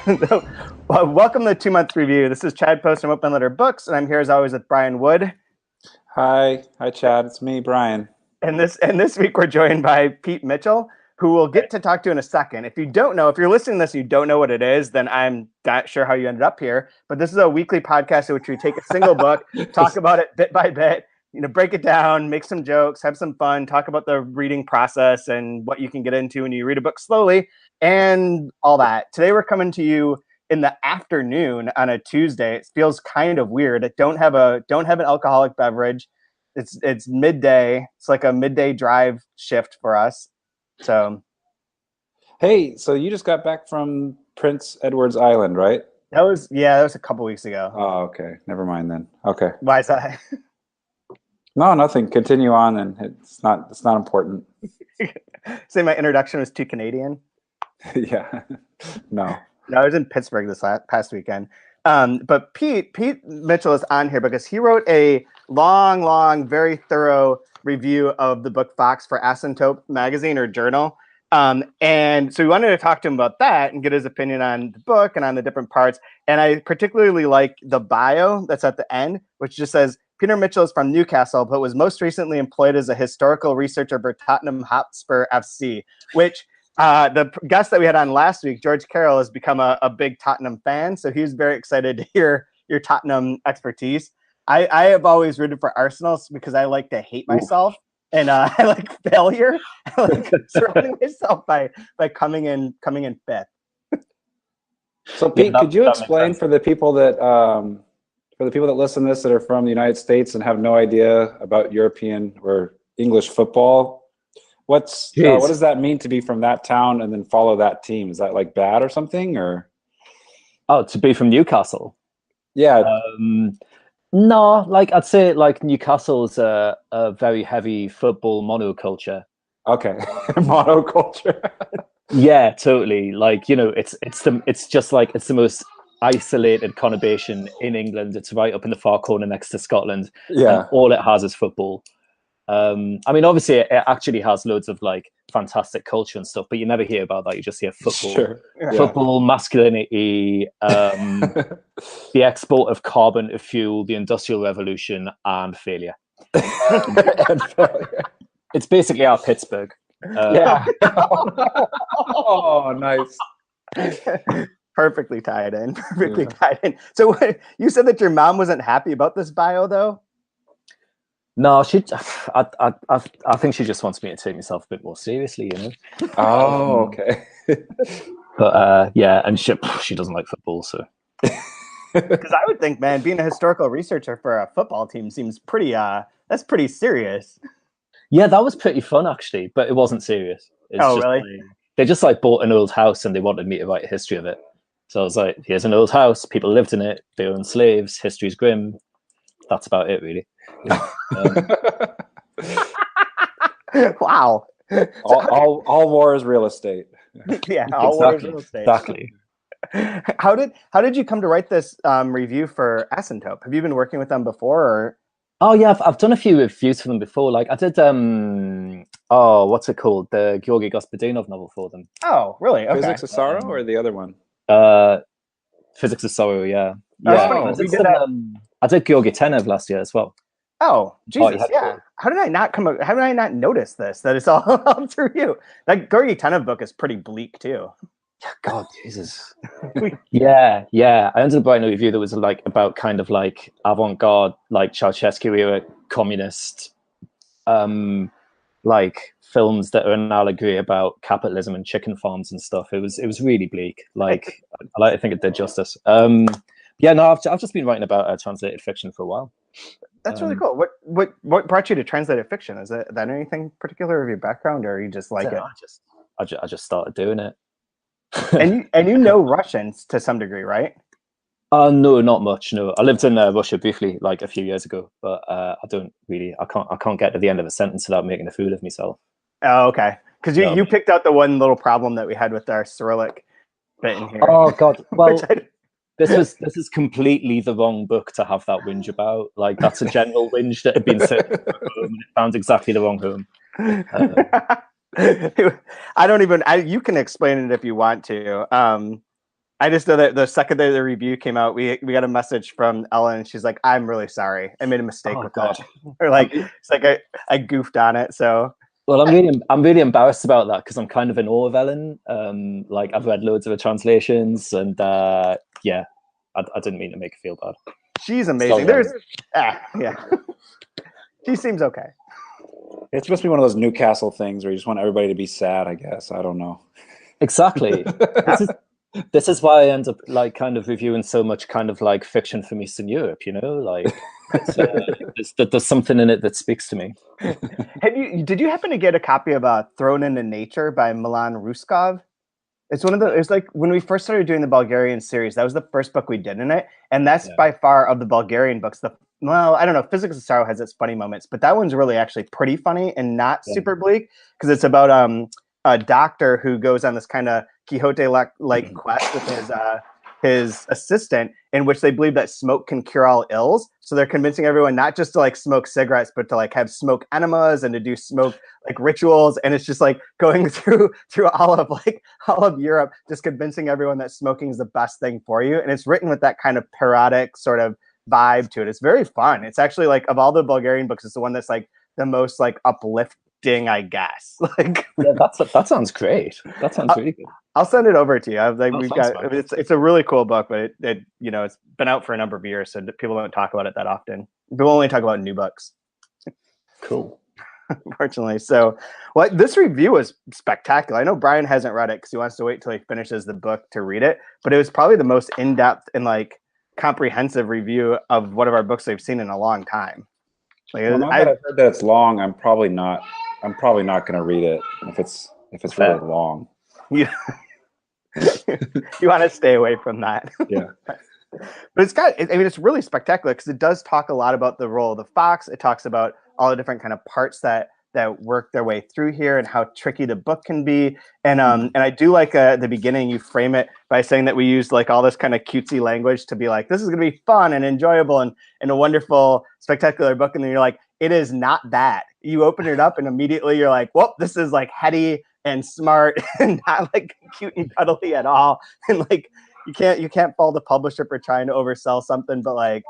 Well, welcome to the 2-month review. This is Chad Post from Open Letter Books, and I'm here as always with Brian Wood. Hi, Chad. It's me, Brian. And this week we're joined by Pete Mitchell, who we'll get to talk to in a second. If you don't know, if you're listening to this, and you don't know what it is, then I'm not sure how you ended up here. But this is a weekly podcast in which we take a single book, talk about it bit by bit, break it down, make some jokes, have some fun, talk about the reading process and what you can get into when you read a book slowly and all that. Today we're coming to you in the afternoon on a Tuesday. It feels kind of weird. I don't have an alcoholic beverage. It's midday. It's like a midday drive shift for us. So, hey, so you just got back from Prince Edward's Island, right? that was a couple weeks ago. Oh, okay. Never mind then. Okay. Why is that? No, nothing. Continue on, and it's not important. Say my introduction was too Canadian. Yeah. No. No, I was in Pittsburgh this past weekend. But Pete Mitchell is on here because he wrote a long, very thorough review of the book Fox for Asymptote magazine or journal. And so we wanted to talk to him about that and get his opinion on the book and on the different parts. And I particularly like the bio that's at the end, which just says, Peter Mitchell is from Newcastle, but was most recently employed as a historical researcher for Tottenham Hotspur FC, which the guest that we had on last week, George Carroll, has become a big Tottenham fan. So he was very excited to hear your Tottenham expertise. I have always rooted for Arsenal because I like to hate myself. And I like failure. I like surrounding myself by coming in fifth. So Pete, could you explain for the people that listen to this that are from the United States and have no idea about European or English football, what does that mean to be from that town and then follow that team? Is that like bad or something, or? Oh, to be from Newcastle? Yeah. No, like I'd say like Newcastle's a very heavy football monoculture. Okay. Monoculture. Yeah, totally. Like, it's the most isolated conurbation in England. It's right up in the far corner next to Scotland. Yeah. And all it has is football. I mean, obviously it actually has loads of like fantastic culture and stuff, but you never hear about that. You just hear football. Sure. Football, masculinity, the export of carbon to fuel the Industrial Revolution, and failure. It's basically our Pittsburgh. Yeah. Oh, nice. Perfectly tied in. Tied in. So you said that your mom wasn't happy about this bio, though? No, I think she just wants me to take myself a bit more seriously, Oh, okay. But yeah, and she doesn't like football, so. Because I would think, man, being a historical researcher for a football team seems that's pretty serious. Yeah, that was pretty fun actually, but it wasn't serious. Really? They just like bought an old house and they wanted me to write a history of it. So I was like, here's an old house, people lived in it, they owned slaves, history's grim. That's about it, really. Wow. All war is real estate. Yeah, all war is real estate. Exactly. How did you come to write this review for Asymptote? Have you been working with them before? Or? Oh yeah, I've done a few reviews for them before. Like I did what's it called? The Georgi Gospodinov novel for them. Oh, really? Okay. Physics of Sorrow or the other one? Physics of Sorrow, yeah. Oh, I did Georgi Tenev last year as well. Oh, Jesus, yeah. How did I not notice this? That it's all through you. That Georgi Tenev book is pretty bleak too. God, Jesus. Yeah. I ended up writing a review that was like about kind of like avant-garde, like Ceausescu era communist, like films that are an allegory about capitalism and chicken farms and stuff. It was really bleak. Like I like to think it did justice. Yeah, no, I've just been writing about translated fiction for a while. That's really cool. What brought you to translated fiction? Is that anything particular of your background, or you just like it? I just started doing it. and you know Russian to some degree, right? No, not much. No, I lived in Russia briefly, like a few years ago, but I don't really. I can't get to the end of a sentence without making a fool of myself. Oh, okay. Because you picked out the one little problem that we had with our Cyrillic bit in here. Oh God. Well, this is completely the wrong book to have that whinge about. Like that's a general whinge that had been sent home and it found exactly the wrong home. I don't even. You can explain it if you want to. I just know that the second day the review came out, we got a message from Ellen. And she's like, "I'm really sorry. I made a mistake with that." Or like, it's like I goofed on it. So. Well, I'm really embarrassed about that because I'm kind of in awe of Ellen. Like I've read loads of her translations, and yeah, I didn't mean to make her feel bad. She's amazing. Sorry, yeah, she seems okay. It's supposed to be one of those Newcastle things where you just want everybody to be sad. I guess I don't know. Exactly. This is why I end up like kind of reviewing so much kind of like fiction from Eastern Europe. You know, like there's something in it that speaks to me. Did you happen to get a copy of Thrown into Nature by Milan Ruskov? It's it's like when we first started doing the Bulgarian series, that was the first book we did in it. And that's by far of the Bulgarian books. Well, I don't know, Physics of Sorrow has its funny moments, but that one's really actually pretty funny and not super bleak because it's about a doctor who goes on this kind of Quixote-like quest with his assistant, in which they believe that smoke can cure all ills. So they're convincing everyone not just to like smoke cigarettes, but to like have smoke enemas and to do smoke like rituals. And it's just like going through all of Europe, just convincing everyone that smoking is the best thing for you. And it's written with that kind of parodic sort of vibe to it. It's very fun. It's actually like of all the Bulgarian books, it's the one that's like the most like uplifting, I guess. Like that sounds great. That sounds really good. I'll send it over to you. It's a really cool book, but it it's been out for a number of years, so people don't talk about it that often. People only talk about new books. Cool. Unfortunately. So this review was spectacular. I know Brian hasn't read it because he wants to wait till he finishes the book to read it, but it was probably the most in-depth and like comprehensive review of one of our books I've seen in a long time. Like, I've heard that it's long. I'm probably not going to read it if it's really long. Yeah. You want to stay away from that. Yeah. But it's really spectacular because it does talk a lot about the role of the fox. It talks about all the different kind of parts that work their way through here and how tricky the book can be. And I do like at the beginning you frame it by saying that we used like all this kind of cutesy language to be like, this is going to be fun and enjoyable and a wonderful, spectacular book. And then you're like, it is not that. You open it up and immediately you're like, well, this is like heady and smart and not like cute and cuddly at all. And like you can't fault the publisher for trying to oversell something, but like,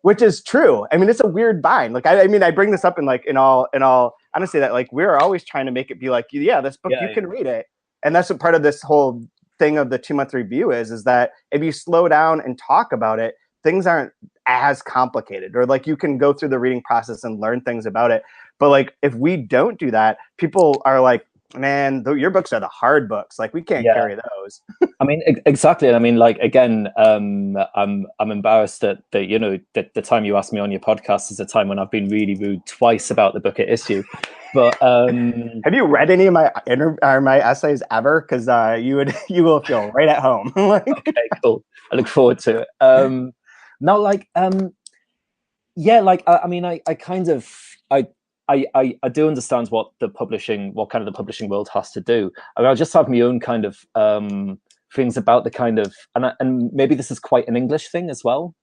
which is true. I mean, it's a weird bind. Like I mean, I bring this up in all honesty that like we're always trying to make it be like, yeah, this book you can read it. And that's what part of this whole thing of the 2-month review is that if you slow down and talk about it, things aren't as complicated, or like you can go through the reading process and learn things about it. But like if we don't do that, people are like, man, your books are the hard books. Like we can't carry those. I mean, exactly. And I mean, like again, I'm embarrassed that the time you asked me on your podcast is a time when I've been really rude twice about the book at issue. But have you read any of my essays ever? Because you will feel right at home. Okay, cool. I look forward to it. Now, like, I mean, I kind of I do understand what kind of the publishing world has to do. I mean, I just have my own kind of things about the kind of, and maybe this is quite an English thing as well,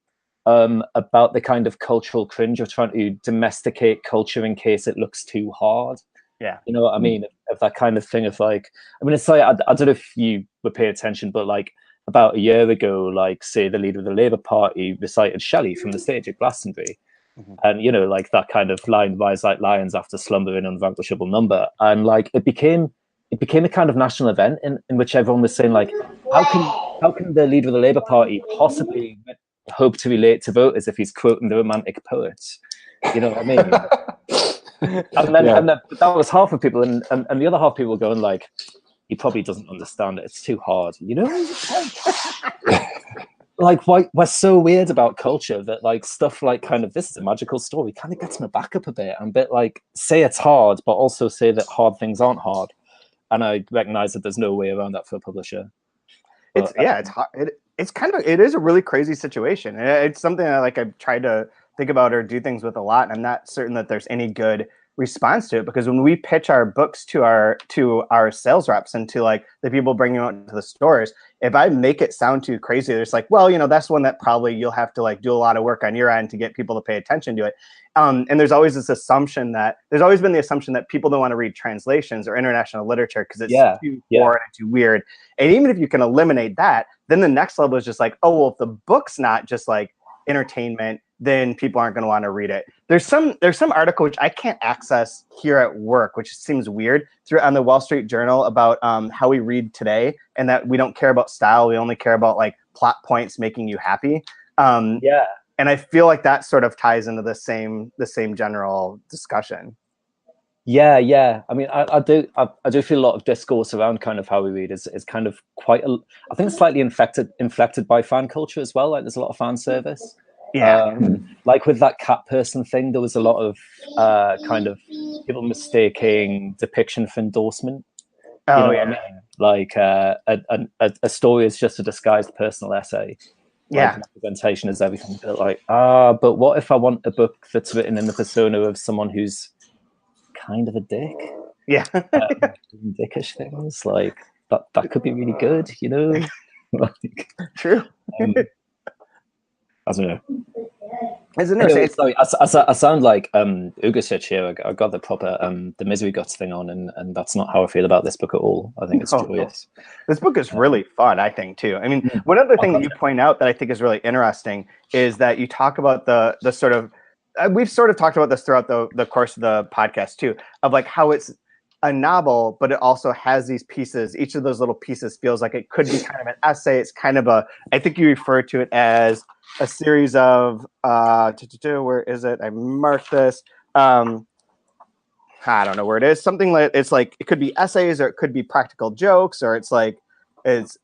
about the kind of cultural cringe of trying to domesticate culture in case it looks too hard. Yeah. You know what I mean? Of that kind of thing of like, I mean, it's like, I don't know if you were paying attention, but like about a year ago, like say the leader of the Labour Party recited Shelley from the stage at Glastonbury. And like that kind of line, rise like lions after slumber in unvanquishable number, and like it became a kind of national event in which everyone was saying like, how can the leader of the Labour Party possibly hope to relate to voters if he's quoting the Romantic poets? You know what I mean? and then that was half of people, and the other half of people going like, he probably doesn't understand it. It's too hard, Like we're so weird about culture that like stuff like kind of this is a magical story kind of gets me back up a bit and bit like say it's hard, but also say that hard things aren't hard. And I recognize that there's no way around that for a publisher. But, it's hard. It is a really crazy situation. It's something that like I've tried to think about or do things with a lot. And I'm not certain that there's any good response to it, because when we pitch our books to our sales reps and to like the people bringing them out to the stores, if I make it sound too crazy, there's like, well, that's one that probably you'll have to like do a lot of work on your end to get people to pay attention to it. And there's always this assumption there's always been the assumption that people don't want to read translations or international literature because it's too foreign and too weird. And even if you can eliminate that, then the next level is just like, oh, well, if the book's not just like entertainment, then people aren't going to want to read it. There's some article which I can't access here at work, which seems weird, on the Wall Street Journal about how we read today, and that we don't care about style. We only care about like plot points making you happy. And I feel like that sort of ties into the same general discussion. Yeah. I mean, I do feel a lot of discourse around kind of how we read is kind of quite I think it's slightly inflected by fan culture as well. Like there's a lot of fan service. Like with that cat person thing, there was a lot of kind of people mistaking depiction for endorsement. What I mean? Like a story is just a disguised personal essay. Like representation is everything. But like, but what if I want a book that's written in the persona of someone who's kind of a dick? Dickish things like that could be really good, like, true. I don't know. It's interesting. Sorry, I sound like Ugresic here. I got the proper the misery guts thing on, and that's not how I feel about this book at all. I think it's joyous. This book is really fun, I think, too. I mean, one other thing that you point out that I think is really interesting is that you talk about the sort of we've sort of talked about this throughout the course of the podcast too, of like how it's a novel, but it also has these pieces. Each of those little pieces feels like it could be kind of an essay. It's kind of I think you refer to it as a series of, where is it? I marked this. I don't know where it is. Something like, it's like, it could be essays or it could be practical jokes, or it's like, it's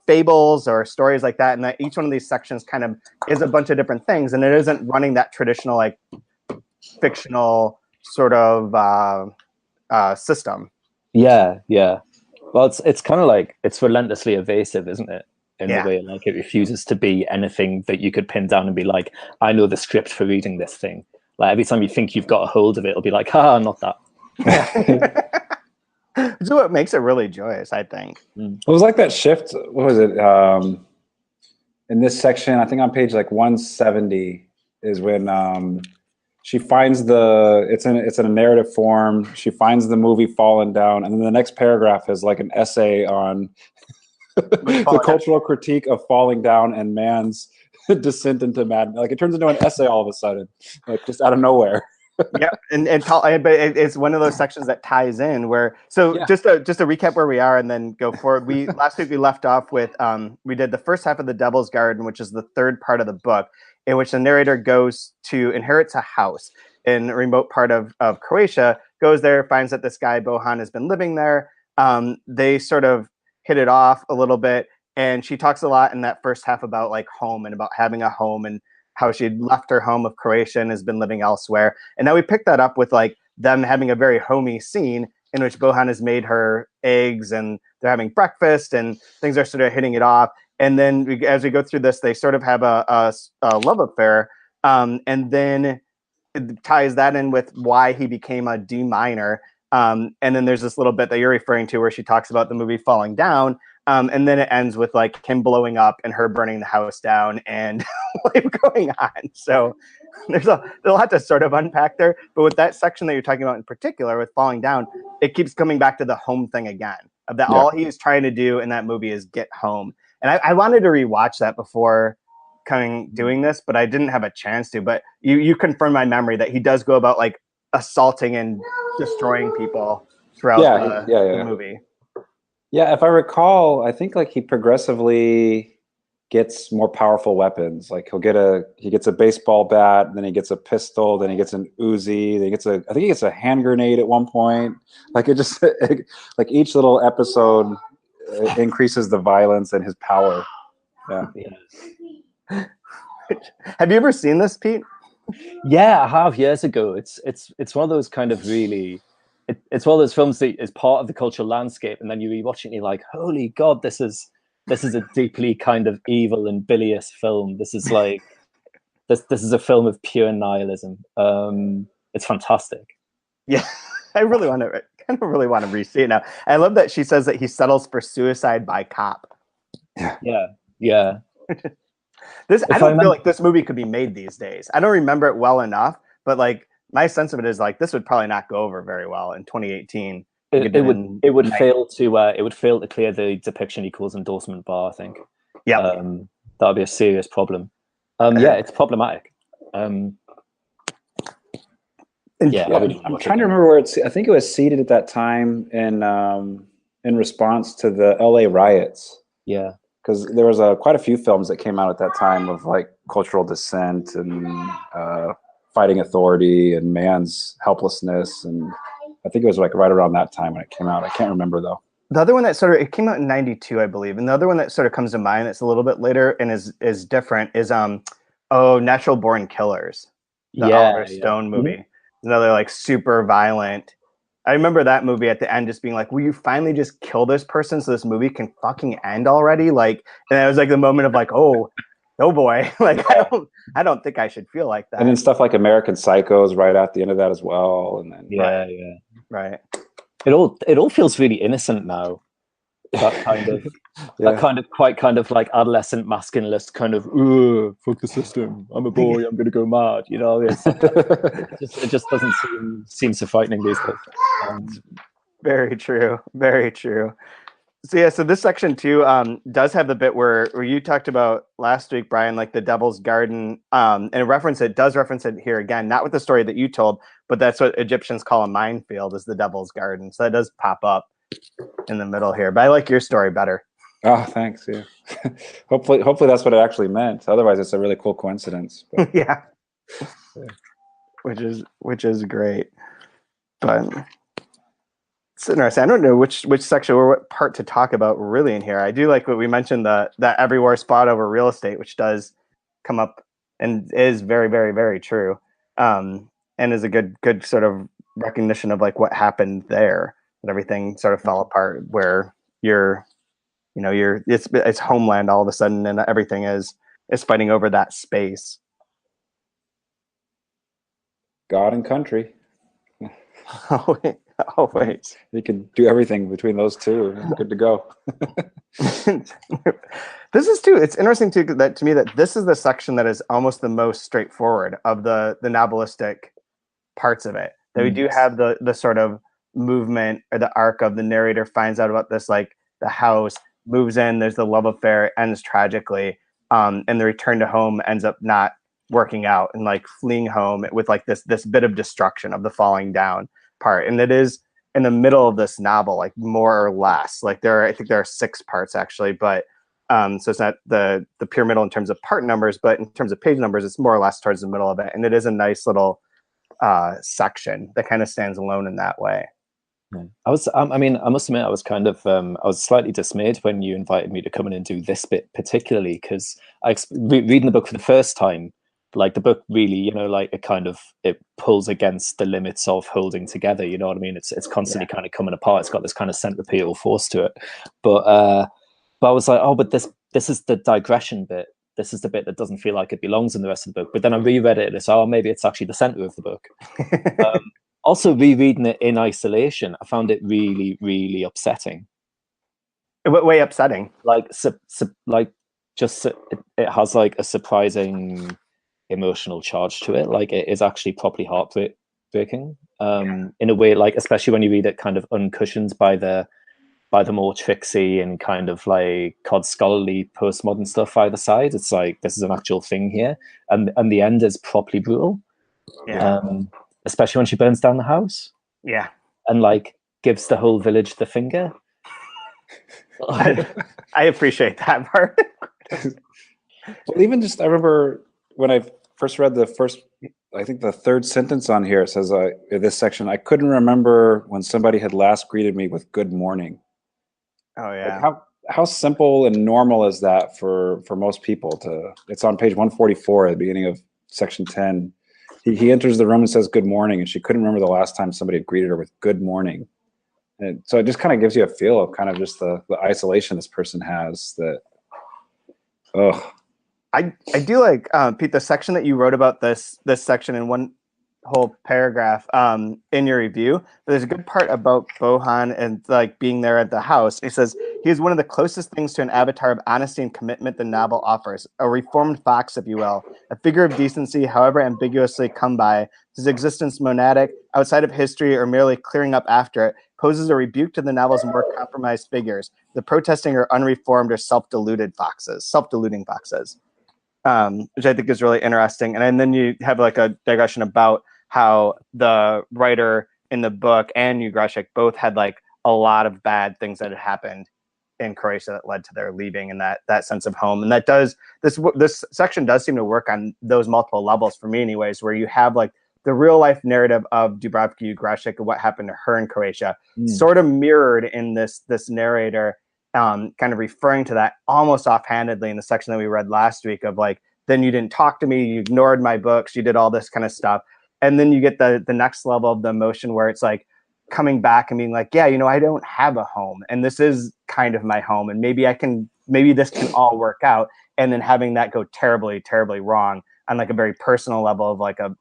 fables or stories like that. And that each one of these sections kind of is a bunch of different things. And it isn't running that traditional, like fictional sort of system. Yeah. Well, it's kind of like, it's relentlessly evasive, isn't it? In the way, like it refuses to be anything that you could pin down and be like, I know the script for reading this thing. Like every time you think you've got a hold of it, it'll be like, not that. It's what makes it really joyous, I think. It was like that shift. What was it? In this section, I think on page like 170 is when she finds it's in a narrative form. She finds the movie Falling Down, and then the next paragraph is like an essay on the cultural critique of falling down and man's descent into madness. Like it turns into an essay all of a sudden, like just out of nowhere. But it's one of those sections that ties in where. So just to recap where we are and then go forward. Last week we left off with we did the first half of The Devil's Garden, which is the third part of the book, in which the narrator inherits a house in a remote part of Croatia. Goes there, finds that this guy Bohan has been living there. They sort of hit it off a little bit, and she talks a lot in that first half about like home and about having a home and how she'd left her home of Croatia and has been living elsewhere. And now we pick that up with like them having a very homey scene in which Bohan has made her eggs and they're having breakfast and things are sort of hitting it off. And then as we go through this, they sort of have a love affair. And then it ties that in with why he became a D minor. And then there's this little bit that you're referring to where she talks about the movie Falling Down. And then it ends with like him blowing up and her burning the house down and life going on. So there's a lot to sort of unpack there. But with that section that you're talking about in particular with Falling Down, it keeps coming back to the home thing again. Of that all he is trying to do in that movie is get home. And I wanted to rewatch that before doing this, but I didn't have a chance to. But you confirmed my memory that he does go about like assaulting and destroying people throughout the movie. Yeah, if I recall, I think like he progressively gets more powerful weapons. Like he gets a baseball bat, then he gets a pistol, then he gets an Uzi, then I think he gets a hand grenade at one point. Like like each little episode increases the violence and his power. Yeah. Have you ever seen this, Pete? Yeah, I have years ago. It's one of those kind of really. It's one of those films that is part of the cultural landscape, and then you rewatch it and you're like, holy God, this is a deeply kind of evil and bilious film. This is like this is a film of pure nihilism. It's fantastic. Yeah, I really want to kind of really want to re-see it now. I love that she says that he settles for suicide by cop. Yeah. I don't feel like this movie could be made these days. I don't remember it well enough, but like my sense of it is like this would probably not go over very well in 2018. It would fail to clear the depiction equals endorsement bar, I think. Yeah. That'd be a serious problem. Yeah, it's problematic. I'm trying to remember where it's. I think it was seeded at that time in response to the LA riots. Yeah, because there was quite a few films that came out at that time of like cultural dissent and fighting authority and man's helplessness, and I think it was like right around that time when it came out. I can't remember though. The other one that it came out in '92, I believe, and the other one that sort of comes to mind that's a little bit later and is different is Natural Born Killers, the Oliver Stone movie. Mm-hmm. Another like super violent. I remember that movie at the end just being like, will you finally just kill this person so this movie can fucking end already? Like, and it was like the moment of like, oh boy, like I don't think I should feel like that. And then stuff like American Psycho is right at the end of that as well. And then right. It all feels really innocent now. That kind of quite kind of like adolescent masculinist kind of fuck the system. I'm a boy. I'm gonna go mad. You know, it just doesn't seem so frightening these days. Very true. Very true. So this section too does have the bit where you talked about last week, Brian, like the Devil's Garden, and it does reference it here again, not with the story that you told, but that's what Egyptians call a minefield, is the Devil's Garden. So that does pop up in the middle here, but I like your story better. Oh, thanks. Yeah. hopefully that's what it actually meant. Otherwise it's a really cool coincidence. But. Yeah. Which is great. But it's interesting. I don't know which section or what part to talk about really in here. I do like what we mentioned, that everywhere spot over real estate, which does come up and is very, very, very true. And is a good sort of recognition of like what happened there. And everything sort of fell apart where it's homeland all of a sudden, and everything is fighting over that space. God and country. Always. You can do everything between those two. Good to go. This is too. It's interesting too that to me that this is the section that is almost the most straightforward of the novelistic parts of it. That we do have the sort of movement or the arc of the narrator finds out about this, like the house, moves in, there's the love affair, ends tragically, and the return to home ends up not working out, and like fleeing home with like this bit of destruction of the falling down part. And it is in the middle of this novel, like more or less, like I think there are 6 parts actually, but so it's not the pyramidal in terms of part numbers, but in terms of page numbers, it's more or less towards the middle of it. And it is a nice little section that kind of stands alone in that way. I must admit, I was kind of, I was slightly dismayed when you invited me to come in and do this bit particularly, because reading the book for the first time, like the book really, like it pulls against the limits of holding together. You know what I mean? It's constantly kind of coming apart. It's got this kind of centripetal force to it. But I was like, oh, but this is the digression bit. This is the bit that doesn't feel like it belongs in the rest of the book. But then I reread it and it's, maybe it's actually the center of the book. Also, rereading it in isolation, I found it really, really upsetting. What way upsetting? Like, it has like a surprising emotional charge to it. Like, it is actually properly heartbreaking. In a way, like especially when you read it kind of uncushioned by the more tricksy and kind of like cod scholarly postmodern stuff either side. It's like this is an actual thing here, and the end is properly brutal. Yeah. Especially when she burns down the house. Yeah. And like gives the whole village the finger. I appreciate that part. Well, even just, I remember when I first read the 3rd sentence on here, it says, in this section, I couldn't remember when somebody had last greeted me with good morning. Oh yeah. Like how simple and normal is that for most people it's on page 144 at the beginning of section 10. He enters the room and says good morning, and she couldn't remember the last time somebody had greeted her with good morning. And so it just kind of gives you a feel of kind of just the isolation this person has. I do like, Pete, the section that you wrote about this section in whole paragraph in your review, but there's a good part about Bohan and like being there at the house. He says he is one of the closest things to an avatar of honesty and commitment the novel offers, a reformed fox, if you will, a figure of decency, however ambiguously come by, his existence monadic, outside of history, or merely clearing up after it, poses a rebuke to the novel's more compromised figures, the protesting or unreformed or self-deluding foxes. Which I think is really interesting. And then you have like a digression about how the writer in the book and Ugresic both had like a lot of bad things that had happened in Croatia that led to their leaving and that sense of home. And that does, this section does seem to work on those multiple levels for me anyways, where you have like the real life narrative of Dubravka Ugresic and what happened to her in Croatia, sort of mirrored in this narrator, kind of referring to that almost offhandedly in the section that we read last week of like, then you didn't talk to me, you ignored my books, you did all this kind of stuff. And then you get the next level of the emotion where it's like coming back and being like, yeah, you know, I don't have a home and this is kind of my home and maybe this can all work out. And then having that go terribly, terribly wrong on like a very personal level of like a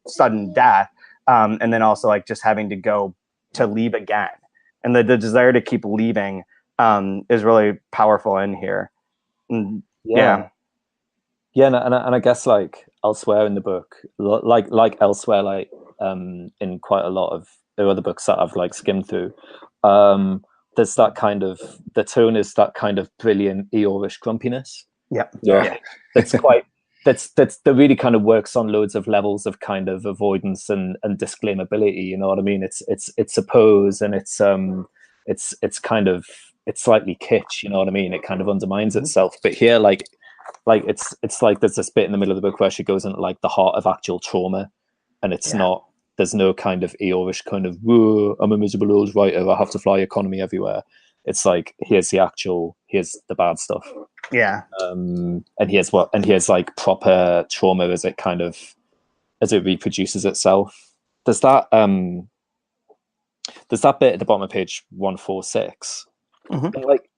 sudden death. And then also like just having to go to leave again. And the desire to keep leaving is really powerful in here. And, yeah. And I guess like elsewhere in the book, like elsewhere, like in quite a lot of the other books that I've like skimmed through, there's that kind of, the tone is that kind of brilliant Eeyorish grumpiness. Yeah. That really kind of works on loads of levels of kind of avoidance and disclaimability. You know what I mean? It's a pose and it's kind of, it's slightly kitsch. You know what I mean? It kind of undermines itself. But here, like it's like there's this bit in the middle of the book where she goes into like the heart of actual trauma, and it's not. There's no kind of Eeyorish kind of, whoa, I'm a miserable old writer, I have to fly economy everywhere. It's like, here's the bad stuff. Yeah. And here's like proper trauma as it reproduces itself. There's that bit at the bottom of page 146. And like,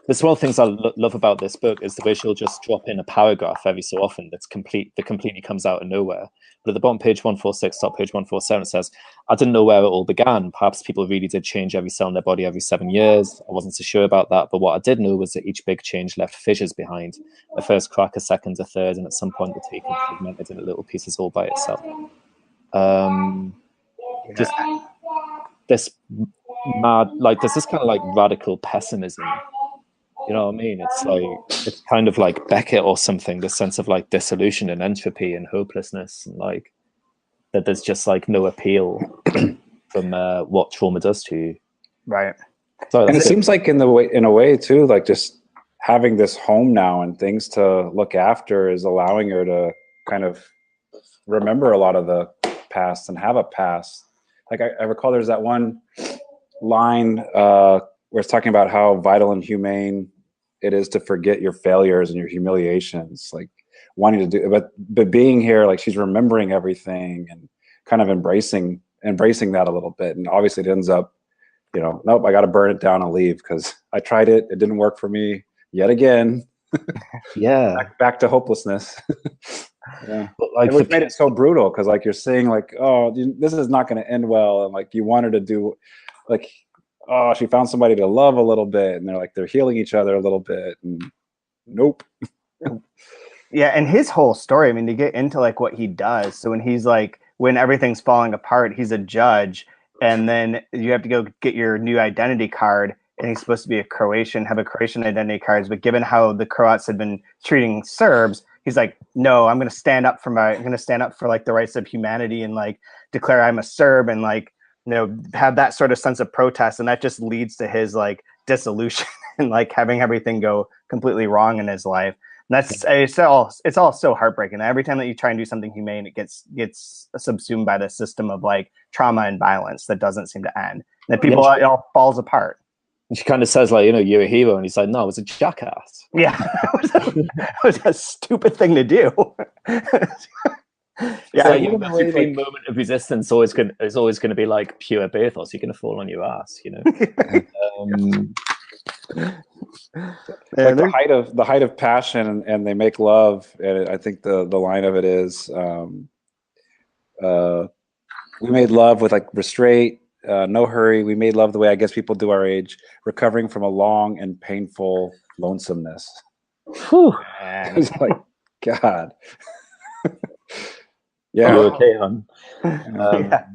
there's one of the things I love about this book is the way she'll just drop in a paragraph every so often that completely comes out of nowhere. But at the bottom page 146, top page 147, it says, I didn't know where it all began. Perhaps people really did change every cell in their body every 7 years. I wasn't so sure about that. But what I did know was that each big change left fissures behind. A first crack, a second, a third, and at some point the taking fragmented into little pieces all by itself. Just this mad, like there's this kind of like radical pessimism. You know what I mean? It's like, it's kind of like Beckett or something, this sense of like dissolution and entropy and hopelessness, and like that there's just like no appeal from what trauma does to you. Right. So and it seems like in a way too, like just having this home now and things to look after is allowing her to kind of remember a lot of the past and have a past. Like I recall there's that one line where it's talking about how vital and humane it is to forget your failures and your humiliations, like wanting to do, but being here, like she's remembering everything and kind of embracing that a little bit. And obviously it ends up, you know, nope, I got to burn it down and leave because I tried it. It didn't work for me yet again. Yeah. Back to hopelessness. Yeah. But like, it made it so brutal because like you're seeing like, oh, this is not going to end well. And like you want her to do like, oh, she found somebody to love a little bit, and they're healing each other a little bit, and nope. Yeah, and his whole story, I mean, to get into like what he does. So when everything's falling apart, he's a judge, and then you have to go get your new identity card, and he's supposed to be have a Croatian identity cards, but given how the Croats had been treating Serbs, he's like, no, I'm going to stand up for like the rights of humanity and like declare I'm a Serb and like, you know, have that sort of sense of protest, and that just leads to his like dissolution and like having everything go completely wrong in his life. And it's all so heartbreaking. Every time that you try and do something humane, it gets subsumed by the system of like trauma and violence that doesn't seem to end. And it all falls apart. She kind of says like, you know, you're a hero, and he's like, no, I was a jackass. Yeah, it was a stupid thing to do. Yeah, so even the supreme moment of resistance is always going to be like pure bathos. You're going to fall on your ass, you know. Like the height of passion, and they make love. And I think the line of it is, We made love with like restraint, no hurry. We made love the way I guess people do our age, recovering from a long and painful lonesomeness. Whew. It's like, God. Yeah. You okay, hon? Yeah.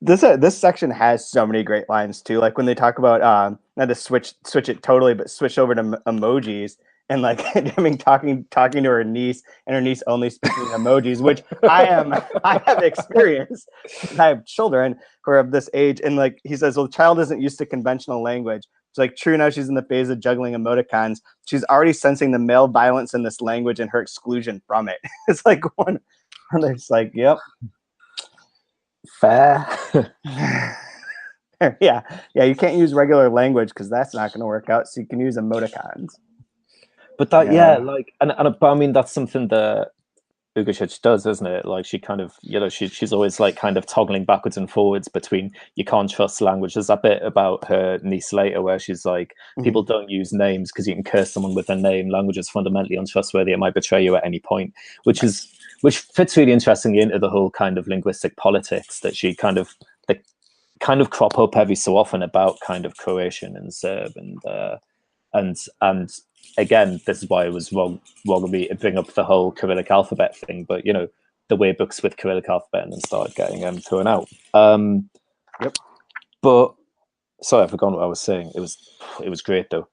This section has so many great lines too. Like when they talk about not to switch it totally, but switch over to emojis, and like having talking to her niece, and her niece only speaking emojis, which I have experienced. I have children who are of this age, and like he says, well, the child isn't used to conventional language. It's like true now she's in the phase of juggling emoticons. She's already sensing the male violence in this language and her exclusion from it. It's like one, and it's like, yep. Fair. yeah, you can't use regular language because that's not going to work out. So you can use emoticons. But that, like, and but I mean that's something that Ugresic does, isn't it? Like she kind of, she's always like kind of toggling backwards and forwards between you can't trust language. There's that bit about her niece later where she's like, people don't use names because you can curse someone with their name. Language is fundamentally untrustworthy. It might betray you at any point, which fits really interestingly into the whole kind of linguistic politics that she kind of crop up every so often about kind of Croatian and Serb and again, this is why it was wrong of me to bring up the whole Cyrillic alphabet thing, but the way books with Cyrillic alphabet and then started getting thrown out. Yep. But sorry, I forgot what I was saying. It was great though.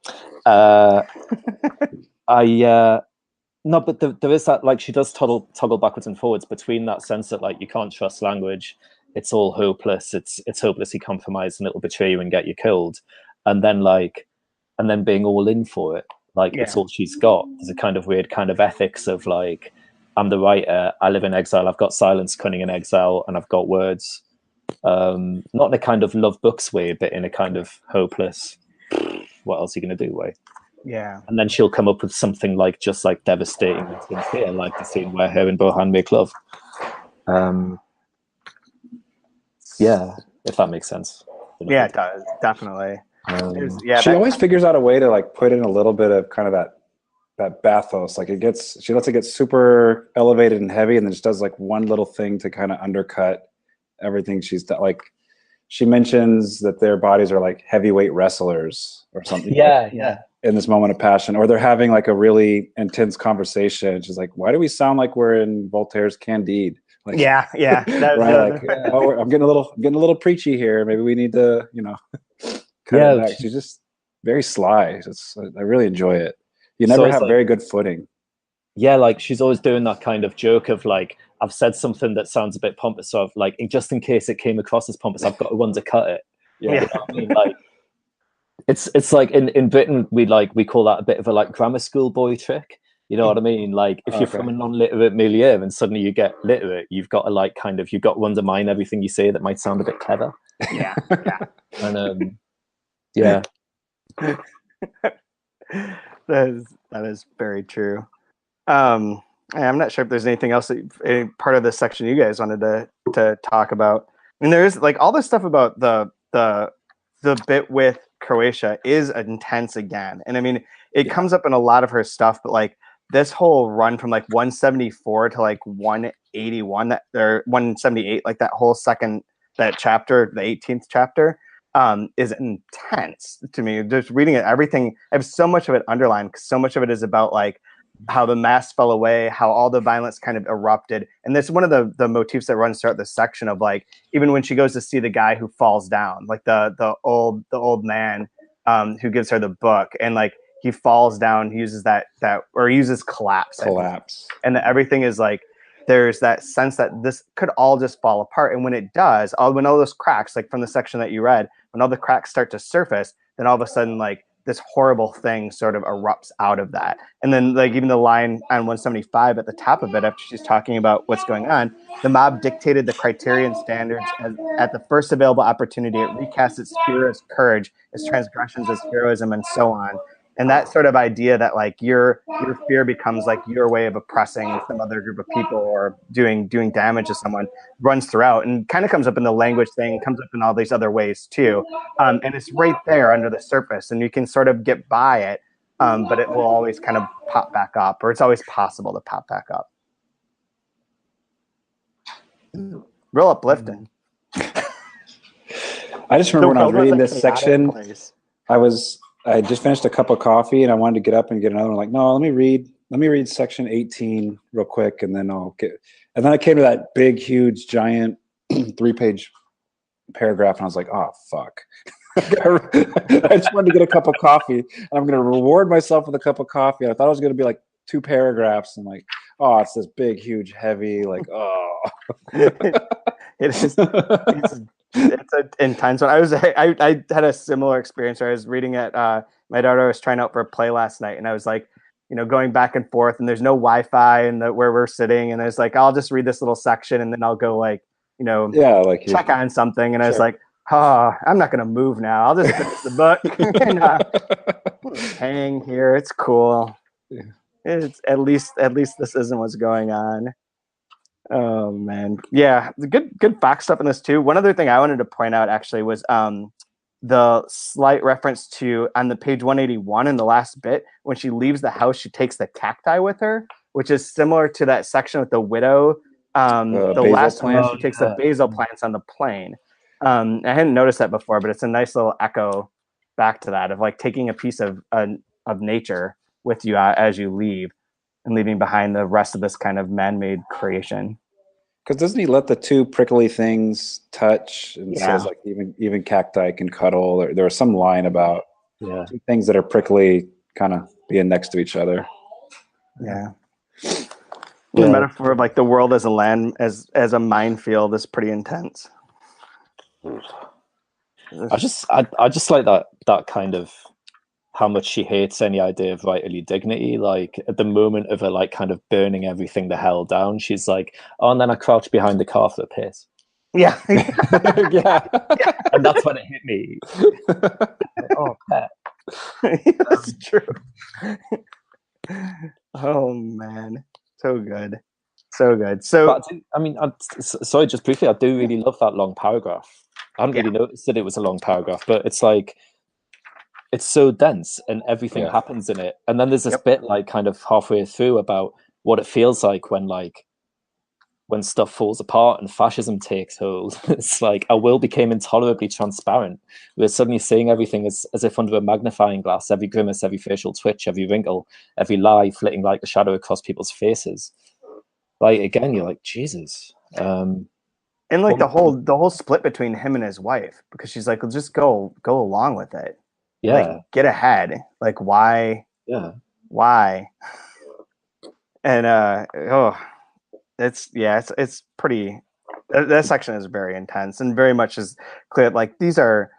No, but there is that, like, she does toggle backwards and forwards between that sense that like you can't trust language, it's all hopeless, it's hopelessly compromised and it'll betray you and get you killed, and then being all in for it. Like, it's all she's got. There's a kind of weird kind of ethics of like, I'm the writer, I live in exile, I've got silence cunning in exile, and I've got words. Not in a kind of love books way, but in a kind of hopeless, what else are you going to do way. Yeah. And then she'll come up with something like just like devastating and sincere, like the scene where her and Bohan make love. Yeah, if that makes sense. Yeah, it does, definitely. She always figures out a way to like put in a little bit of kind of that bathos. Like she lets it get super elevated and heavy, and then just does like one little thing to kind of undercut everything she's done. Like she mentions that their bodies are like heavyweight wrestlers or something. Yeah. In this moment of passion, or they're having like a really intense conversation. She's like, "Why do we sound like we're in Voltaire's Candide?" Like, yeah. Right. I'm getting a little preachy here. Maybe we need to, cut it back. She's just very sly. I really enjoy it. You never have very good footing. Yeah, like she's always doing that kind of joke of like, I've said something that sounds a bit pompous, so I've like, just in case it came across as pompous, I've got to undercut it. Yeah. You know what I mean? Like, it's like in Britain we call that a bit of a like grammar school boy trick. You know what I mean? Like if you're from a non-literate milieu and suddenly you get literate, you've got to like you've got to undermine everything you say that might sound a bit clever. Yeah. And yeah. that is very true. I'm not sure if there's anything else any part of this section you guys wanted to talk about. I mean, there is like all this stuff about the bit with Croatia is intense again. And I mean, it comes up in a lot of her stuff, but like this whole run from like 174 to like 181 or 178, like that whole that chapter, the 18th chapter, is intense to me. Just reading it, everything, I have so much of it underlined because so much of it is about like how the mask fell away, how all the violence kind of erupted. And this is one of the motifs that runs throughout this section of like, even when she goes to see the guy who falls down, like the old man who gives her the book, and like he falls down, he uses that or he uses collapse. And that everything is like, there's that sense that this could all just fall apart. And when it does, when all those cracks, like from the section that you read, when all the cracks start to surface, then all of a sudden like this horrible thing sort of erupts out of that. And then like even the line on 175 at the top of it, after she's talking about what's going on, the mob dictated the criterion standards at the first available opportunity. It recast its fear as courage, its transgressions as heroism, and so on. And that sort of idea that like your fear becomes like your way of oppressing some other group of people or doing damage to someone runs throughout, and kind of comes up in the language thing, comes up in all these other ways too. And it's right there under the surface, and you can sort of get by it, but it will always kind of pop back up, or it's always possible to pop back up. Real uplifting. I just remember when I was reading this section, I just finished a cup of coffee and I wanted to get up and get another one. Like, no, let me read section 18 real quick, and then and then I came to that big, huge, giant 3-page paragraph, and I was like, oh fuck. I just wanted to get a cup of coffee, and I'm going to reward myself with a cup of coffee. I thought it was going to be like 2 paragraphs, and like, oh, it's this big, huge, heavy, like, oh. It's an intense one. I had a similar experience where I was reading it. My daughter was trying out for a play last night, and I was like, going back and forth, and there's no Wi-Fi and where we're sitting, and I was like, I'll just read this little section, and then I'll go check on something, and I was like, I'm not gonna move now. I'll just finish the book and hang here. It's cool. Yeah. It's at least this isn't what's going on. Oh man, yeah, the good Fox stuff in this too. One other thing I wanted to point out actually was the slight reference to on the page 181 in the last bit, when she leaves the house, she takes the cacti with her, which is similar to that section with the widow. The last one, she takes the basil plants on the plane. I hadn't noticed that before, but it's a nice little echo back to that of like taking a piece of nature with you as you leave, and leaving behind the rest of this kind of man-made creation. Because doesn't he let the 2 prickly things touch, and says like even cacti can cuddle? Or there was some line about 2 things that are prickly kind of being next to each other. Yeah. The metaphor of like the world as a land, as a minefield, is pretty intense. I just like that kind of how much she hates any idea of writerly dignity. Like at the moment of her like kind of burning everything the hell down, she's like, oh, and then I crouched behind the car for the piss. Yeah. Yeah. And that's when it hit me. Oh, Pat. That's true. Oh man, so good. So sorry, just briefly, I do really love that long paragraph. I hadn't really noticed that it was a long paragraph, but it's like, it's so dense and everything happens in it. And then there's this bit like kind of halfway through about what it feels like when stuff falls apart and fascism takes hold. It's like our will became intolerably transparent. We're suddenly seeing everything as if under a magnifying glass, every grimace, every facial twitch, every wrinkle, every lie flitting like a shadow across people's faces. Like, again, you're like, Jesus. And like the whole split between him and his wife, because she's like, well, just go along with it. Yeah. Like, get ahead. Like, why? Yeah. Why? And it's pretty. That section is very intense and very much is clear. Like these are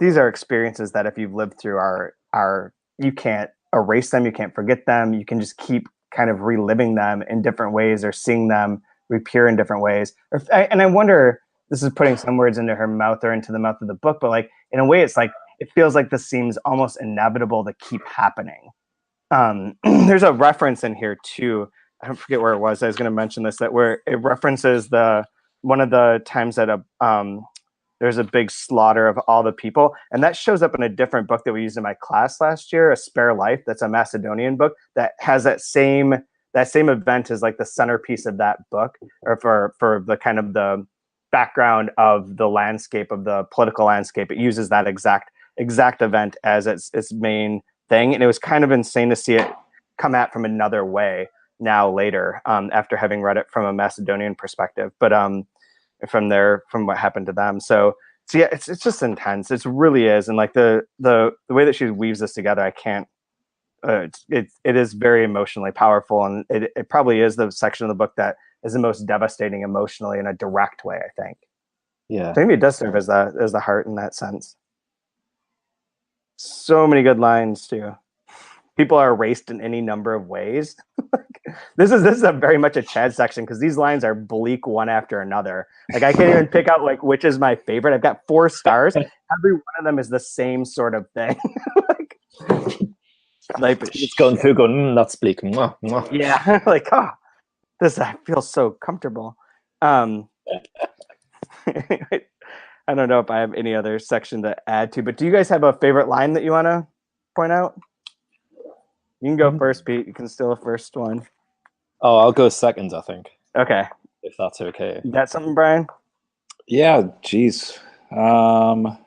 experiences that if you've lived through are you can't erase them, you can't forget them. You can just keep kind of reliving them in different ways or seeing them reappear in different ways. And I wonder, this is putting some words into her mouth or into the mouth of the book, but like in a way, it's like it feels like this seems almost inevitable to keep happening. There's a reference in here too. I don't forget where it was. I was going to mention this, that where it references one of the times that there's a big slaughter of all the people, and that shows up in a different book that we used in my class last year, A Spare Life. That's a Macedonian book that has that same event as like the centerpiece of that book, or for the kind of the background of the landscape of the political landscape. It uses that exact event as its main thing, and it was kind of insane to see it come at from another way now later, after having read it from a Macedonian perspective, but from what happened to them. So yeah, it's just intense. It really is. And like the way that she weaves this together, I can't, it is very emotionally powerful. And it probably is the section of the book that is the most devastating emotionally in a direct way, I think. Yeah. So maybe it does serve as the heart in that sense. So many good lines too. People are erased in any number of ways. This is a very much a Chad section, because these lines are bleak one after another. Like I can't even pick out like which is my favorite. I've got 4 stars. Every one of them is the same sort of thing. like it's going through, going, that's bleak. Mwah, mwah. Yeah, like I feel so comfortable. I don't know if I have any other section to add to, but do you guys have a favorite line that you want to point out? You can go first, Pete. You can steal the first one. Oh, I'll go second, I think. Okay. if that's okay. You got something, Brian? Yeah, geez. I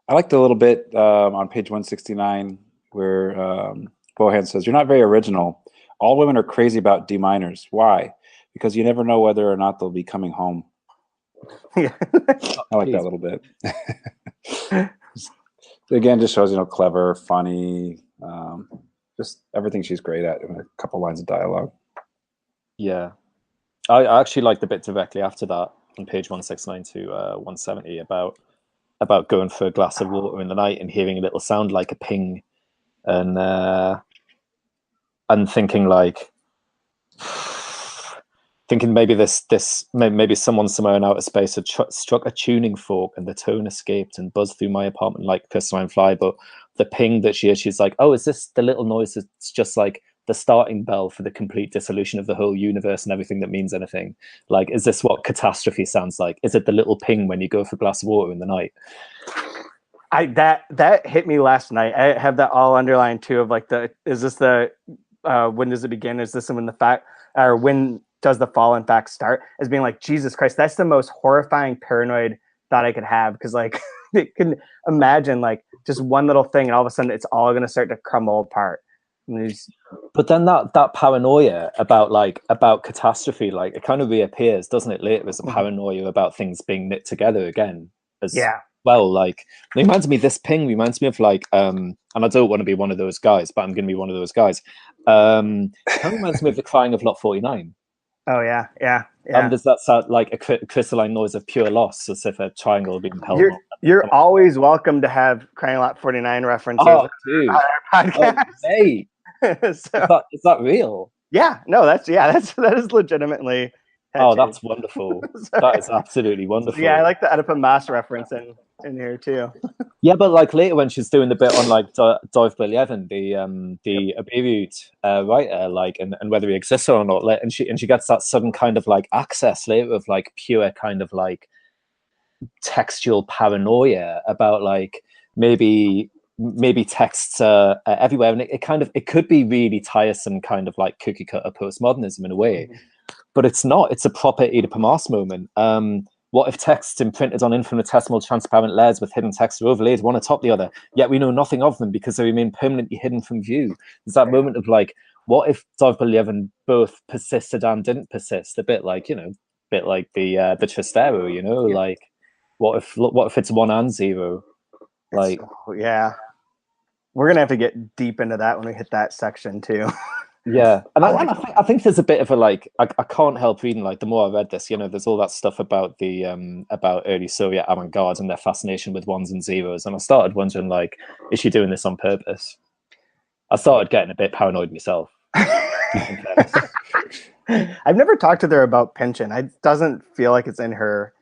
liked a little bit on page 169 where Bohan says, "You're not very original. All women are crazy about D minors. Why? Because you never know whether or not they'll be coming home." Yeah. I like that a little bit. Again, just shows, clever, funny, just everything she's great at in a couple lines of dialogue. Yeah. I actually like the bit directly after that on page 169 to 170 about going for a glass of water in the night and hearing a little sound like a ping, and thinking maybe maybe someone somewhere in outer space had struck a tuning fork and the tone escaped and buzzed through my apartment like crystalline fly. But the ping that she's like, oh, is this the little noise that's just like the starting bell for the complete dissolution of the whole universe and everything that means anything? Like, is this what catastrophe sounds like? Is it the little ping when you go for a glass of water in the night? That hit me last night. I have that all underlined too, of like, is this the when does it begin? Is this when the fact, or when does the fall in fact start? As being like, Jesus Christ, that's the most horrifying paranoid thought I could have, because like it can imagine like just one little thing and all of a sudden it's all going to start to crumble apart. But then that paranoia about catastrophe, like, it kind of reappears, doesn't it, later, as a paranoia about things being knit together again as well. Like, it reminds me, this ping reminds me of like and I don't want to be one of those guys, but I'm going to be one of those guys. Kind of reminds me of the crying of Lot 49. Oh yeah. Does that sound like a crystalline noise of pure loss, as if a triangle being held? You're always welcome to have Crying Lot 49 references on our podcast. Oh, hey. So, is that real? Yeah, no, that is legitimately. Oh, that's wonderful. That is absolutely wonderful. Yeah, I like the Oedipus Mass reference in here too. Yeah, but like later when she's doing the bit on like Dubravka Levin, the Abirut writer, like, and whether he exists or not, and she gets that sudden kind of like access later of like pure kind of like textual paranoia about like maybe texts are everywhere, and it could be really tiresome kind of like cookie cutter postmodernism in a way, but it's not. It's a proper Oedipus Mass moment. What if texts imprinted on infinitesimal transparent layers with hidden text are overlaid one atop the other, yet we know nothing of them because they remain permanently hidden from view? There's that moment of like, what if Dubravka Levin both persisted and didn't persist? A bit like, the Trastero, like, what if it's 1 and 0? Like, yeah, we're gonna have to get deep into that when we hit that section too. Yeah, and I think there's a bit of a like, I can't help reading, like, the more I read this, there's all that stuff about the about early Soviet avant-garde and their fascination with 1s and 0s, and I started wondering, like, is she doing this on purpose? I started getting a bit paranoid myself. I've never talked to her about Pynchon. It doesn't feel like it's in her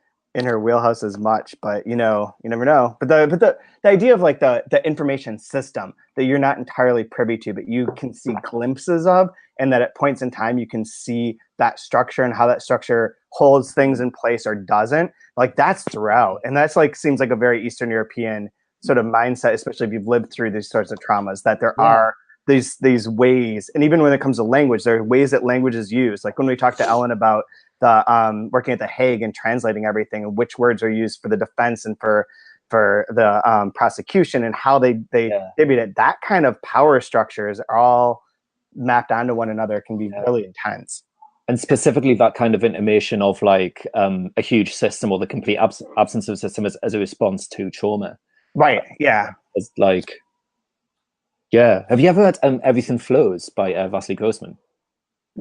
wheelhouse as much, but you never know. But the idea of like the information system that you're not entirely privy to, but you can see glimpses of, and that at points in time you can see that structure and how that structure holds things in place or doesn't. Like, that's throughout, and that's like seems like a very Eastern European sort of mindset, especially if you've lived through these sorts of traumas. That there are these ways, and even when it comes to language, there are ways that language is used. Like when we talked to Ellen about the working at the Hague and translating everything, and which words are used for the defense and for the prosecution, and how they distribute it. That kind of power structures are all mapped onto one another, can be really intense. And specifically that kind of intimation of like a huge system or the complete absence of a system as a response to trauma. Right. Yeah. It's like, yeah. Have you ever read Everything Flows by Vasily Grossman?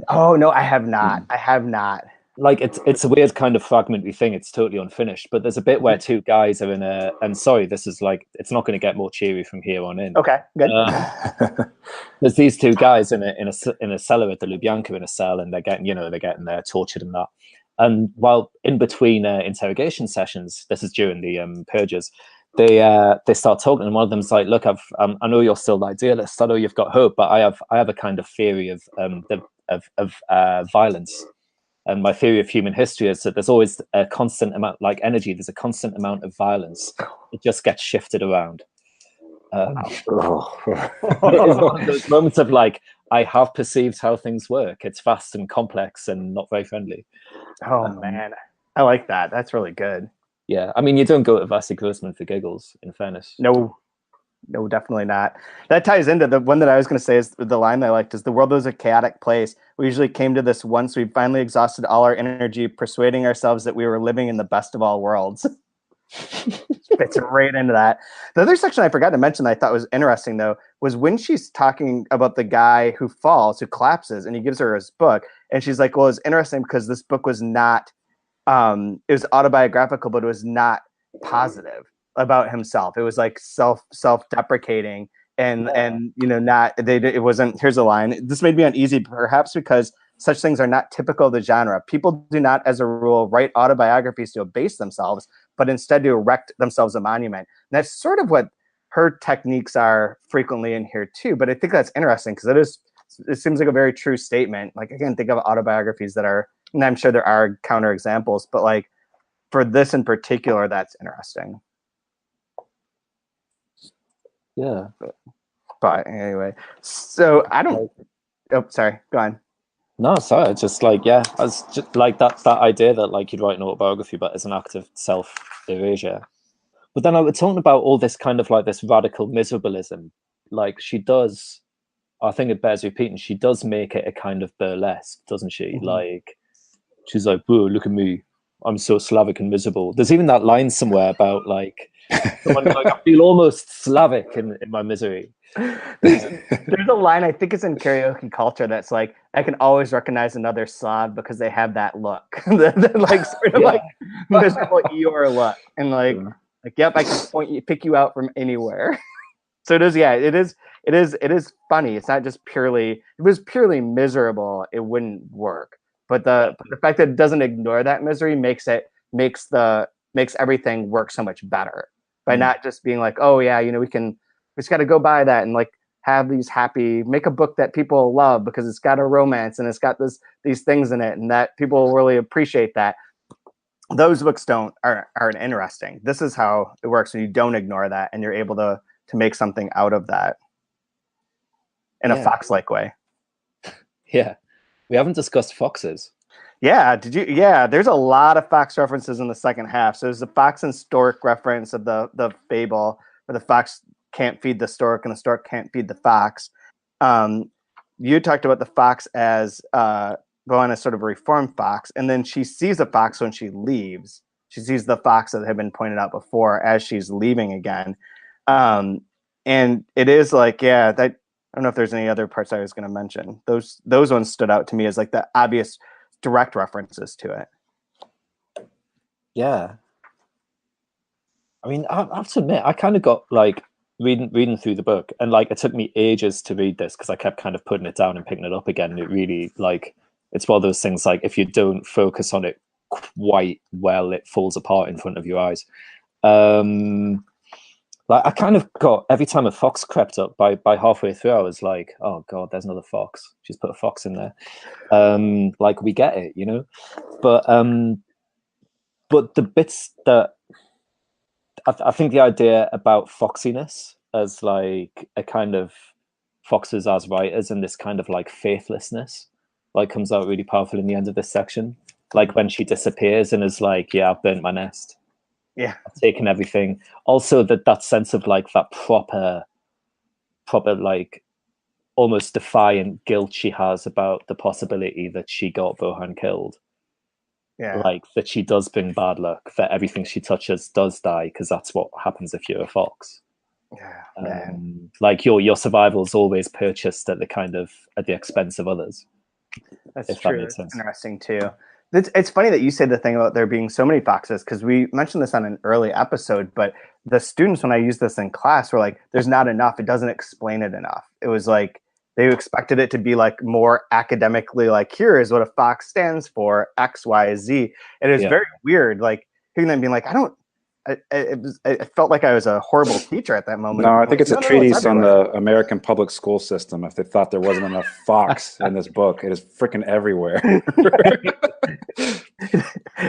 Oh no, I have not. I have not. Like, it's a weird kind of fragmentary thing. It's totally unfinished, but there's a bit where two guys are in a, and sorry, this is like, it's not going to get more cheery from here on in. Okay, good. There's these two guys in a cellar at the Lubyanka, in a cell, and they're getting tortured and that. And while in between interrogation sessions, this is during the purges, they start talking, and one of them's like, "Look, I know you're still the idealist. I know you've got hope, but I have a kind of theory of violence." And my theory of human history is that there's always a constant amount, like energy, there's a constant amount of violence. It just gets shifted around. But it is one of those moments of like, I have perceived how things work. It's vast and complex and not very friendly. Oh man, I like that. That's really good. Yeah, I mean, you don't go to Vasily Grossman for giggles, in fairness. No, definitely not. That ties into the one that I was going to say is the line that I liked is the world was a chaotic place. We usually came to this once we finally exhausted all our energy persuading ourselves that we were living in the best of all worlds. Fits right into that. The other section I forgot to mention that I thought was interesting, though, was when she's talking about the guy who falls, who collapses, and he gives her his book. And she's like, well, it's interesting because this book was not, it was autobiographical, but it was not positive about himself. It was like self-deprecating and not, it wasn't, here's a line. This made me uneasy, perhaps because such things are not typical of the genre. People do not, as a rule, write autobiographies to abase themselves, but instead to erect themselves a monument. And that's sort of what her techniques are frequently in here too. But I think that's interesting because it seems like a very true statement. Like, again, think of autobiographies that are, and I'm sure there are counter examples, but like for this in particular, that's interesting. Yeah. But anyway, so I don't, oh, sorry, go on. No, sorry, just like, yeah, I was just like that idea that like you'd write an autobiography, but as an act of self-erasure. But then I was talking about all this kind of like this radical miserableism. Like she does, I think it bears repeating, she does make it a kind of burlesque, doesn't she? Mm-hmm. Like, she's like, whoa, look at me. I'm so Slavic and miserable. There's even that line somewhere about like, someone like, I feel almost Slavic in my misery. There's a line, I think it's in karaoke culture, that's like, I can always recognize another Slav because they have that look. Like sort of like miserable Eeyore look. And like, yep, I can pick you out from anywhere. So it is, yeah, it is funny. It's not just purely, if it was purely miserable, it wouldn't work. But the fact that it doesn't ignore that misery makes everything work so much better by not just being like, oh yeah, we just got to go by that and like have these make a book that people love because it's got a romance and it's got these things in it and that people will really appreciate that. Those books aren't interesting. This is how it works when you don't ignore that and you're able to make something out of that in a Fox-like way. Yeah. We haven't discussed foxes. Yeah, there's a lot of fox references in the second half. So there's the fox and stork reference of the fable where the fox can't feed the stork and the stork can't feed the fox. You talked about the fox as going as sort of a reformed fox, and then she sees a fox when she leaves. She sees the fox that had been pointed out before as she's leaving again. And it is like, yeah, that, I don't know if there's any other parts I was going to mention. Those ones stood out to me as like the obvious direct references to it. Yeah. I mean, I have to admit, I kind of got like reading through the book, and like it took me ages to read this because I kept kind of putting it down and picking it up again. And it really, like, it's one of those things like if you don't focus on it quite well, it falls apart in front of your eyes. Like I kind of got, every time a fox crept up, by halfway through, I was like, oh God, there's another fox. She's put a fox in there. Like we get it, But the bits that, I think the idea about foxiness as like a kind of foxes as writers and this kind of like faithlessness, like comes out really powerful in the end of this section. Like when she disappears and is like, yeah, I've burnt my nest. Yeah, I've taken everything. Also that sense of like that proper like almost defiant guilt she has about the possibility that she got Bohan killed. Yeah, like that she does bring bad luck, that everything she touches does die, because that's what happens if you're a fox. Yeah, man. Like your survival is always purchased at the expense of others. That's true. That's interesting too. It's funny that you say the thing about there being so many foxes, because we mentioned this on an early episode, but the students, when I used this in class, were like, there's not enough. It doesn't explain it enough. It was like, they expected it to be like more academically, like, here is what a fox stands for, X, Y, Z. And it was very weird, like, hearing them being like, I felt like I was a horrible teacher at that moment. No, I think it's a treatise on the American public school system. If they thought there wasn't enough fox in this book, it is freaking everywhere.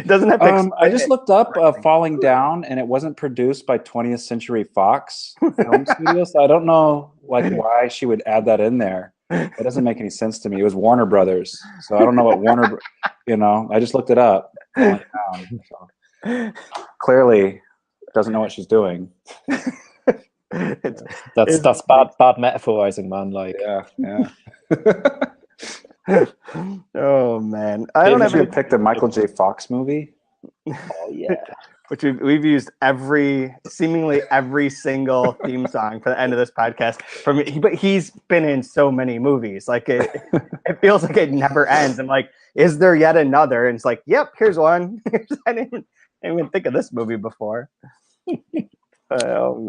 doesn't have to. I just looked up Falling Down, and it wasn't produced by 20th Century Fox Film Studios. So I don't know why she would add that in there. It doesn't make any sense to me. It was Warner Brothers, so I don't know what Warner. I just looked it up. Falling Down. So clearly, doesn't know what she's doing. That's bad metaphorizing, man. Yeah. Oh man, I don't ever picked a Michael J. Fox movie. Oh yeah, which we've used seemingly every single theme song for the end of this podcast. But he's been in so many movies, it feels like it never ends. I'm like, is there yet another? And it's like, yep, here's one. I didn't even think of this movie before. I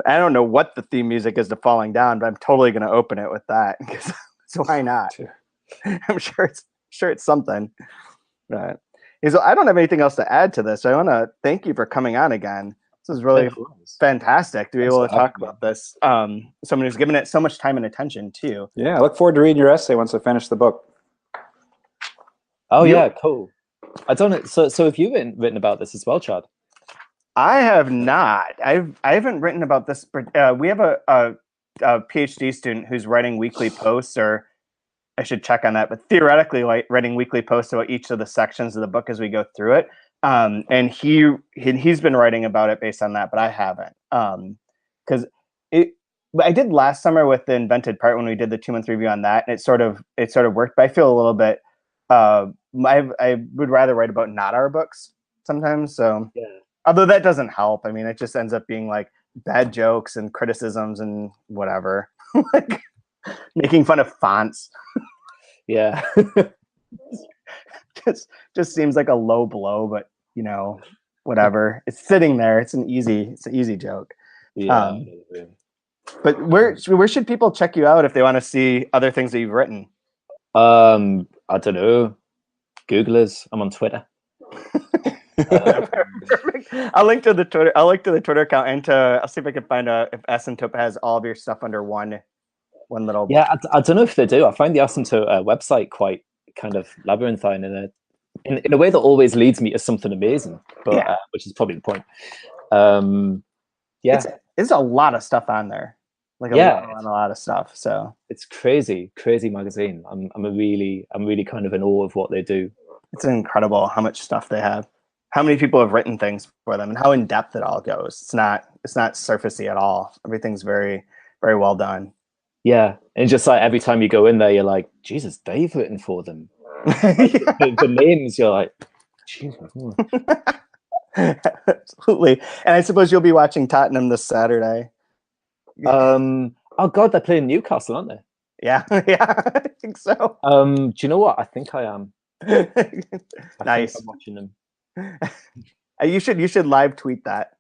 don't know what the theme music is to Falling Down, but I'm totally going to open it with that. So why not? I'm sure it's something. Right. So I don't have anything else to add to this. So I want to thank you for coming on again. This is really fantastic to be able to talk about this. Someone who's given it so much time and attention too. Yeah, I look forward to reading your essay once I finish the book. Oh yeah, cool. I don't know. So have you written about this as well, Chad? I have not. I haven't written about this. We have a PhD student who's writing weekly posts, or I should check on that, but theoretically, writing weekly posts about each of the sections of the book as we go through it. And he's been writing about it based on that, but I haven't. Because I did last summer with the Invented Part when we did the 2-month review on that, and it sort of worked. But I feel a little bit. I would rather write about not our books sometimes. So. Yeah. Although that doesn't help. I mean, it just ends up being bad jokes and criticisms and whatever, making fun of fonts. Yeah, just seems like a low blow, but whatever. It's sitting there. It's an easy joke. Yeah. But where should people check you out if they want to see other things that you've written? I don't know. Google us. I'm on Twitter. I'll link to the Twitter account, and I'll see if I can find if Asymptote has all of your stuff under one little. Yeah, I don't know if they do. I find the Asymptote website quite kind of labyrinthine in a way that always leads me to something amazing, but which is probably the point. Yeah, it's a lot of stuff on there. A lot of stuff. So it's crazy magazine. I'm really kind of in awe of what they do. It's incredible how much stuff they have. How many people have written things for them, and how in depth it all goes. It's not surfacey at all. Everything's very, very well done. Yeah, and just every time you go in there, you're like, Jesus, they've written for them. The names, you're like, Jesus. Absolutely. And I suppose you'll be watching Tottenham this Saturday. Oh God, they're playing Newcastle, aren't they? Yeah, I think so. Do you know what? I think I am. Nice. I'm watching them. You should live tweet that.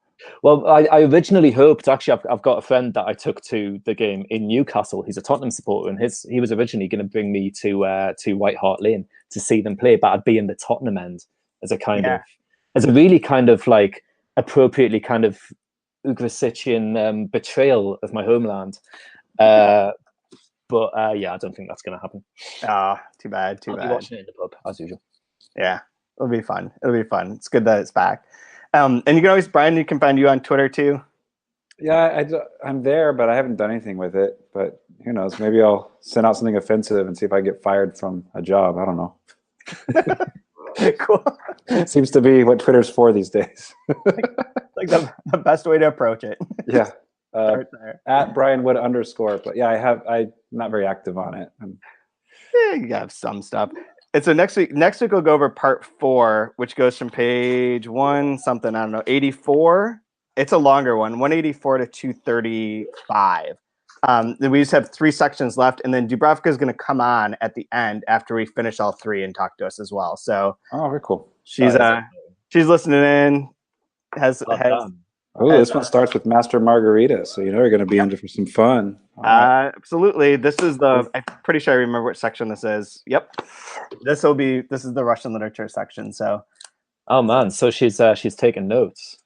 Well, I originally hoped, actually, I've got a friend that I took to the game in Newcastle. He's a Tottenham supporter, and he was originally going to bring me to White Hart Lane to see them play, but I'd be in the Tottenham end as a really kind of appropriately kind of Ugresician betrayal of my homeland. But I don't think that's going to happen. Too bad. I'll be watching it in the pub as usual. Yeah, it'll be fun. It's good that it's back. And you can always, Brian, you can find you on Twitter too. Yeah, I'm there, but I haven't done anything with it. But who knows? Maybe I'll send out something offensive and see if I get fired from a job. I don't know. Cool. Seems to be what Twitter's for these days. like the best way to approach it. Yeah. At Brian Wood _. But yeah, I'm not very active on it. You have some stuff. And so next week we'll go over part 4, which goes from page 84. It's a longer one, 184 to 235. Then we just have 3 sections left, and then Dubravka is going to come on at the end after we finish all 3 and talk to us as well. So, very cool. She's listening in. This one starts with Master Margarita, so you know you're going to be in for some fun. Absolutely. This is I'm pretty sure I remember which section this is. Yep. This is the Russian literature section. So. Oh man, so she's taking notes.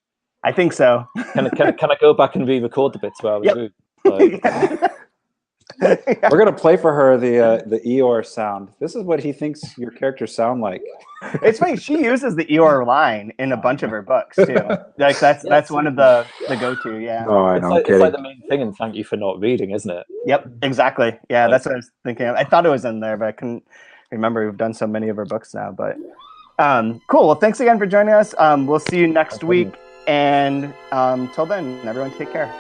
I think so. Can I go back and re-record the bits while we do? Yeah. We're gonna play for her the Eeyore sound. This is what he thinks your characters sound like. It's funny. She uses the Eeyore line in a bunch of her books too. Like that's one of the go-to. Yeah. Oh, I know. It's like the main thing, and thank you for not reading, isn't it? Yep. Exactly. Yeah. That's what I was thinking of. I thought it was in there, but I couldn't remember. We've done so many of her books now. But cool. Well, thanks again for joining us. We'll see you next week. And till then, everyone, take care.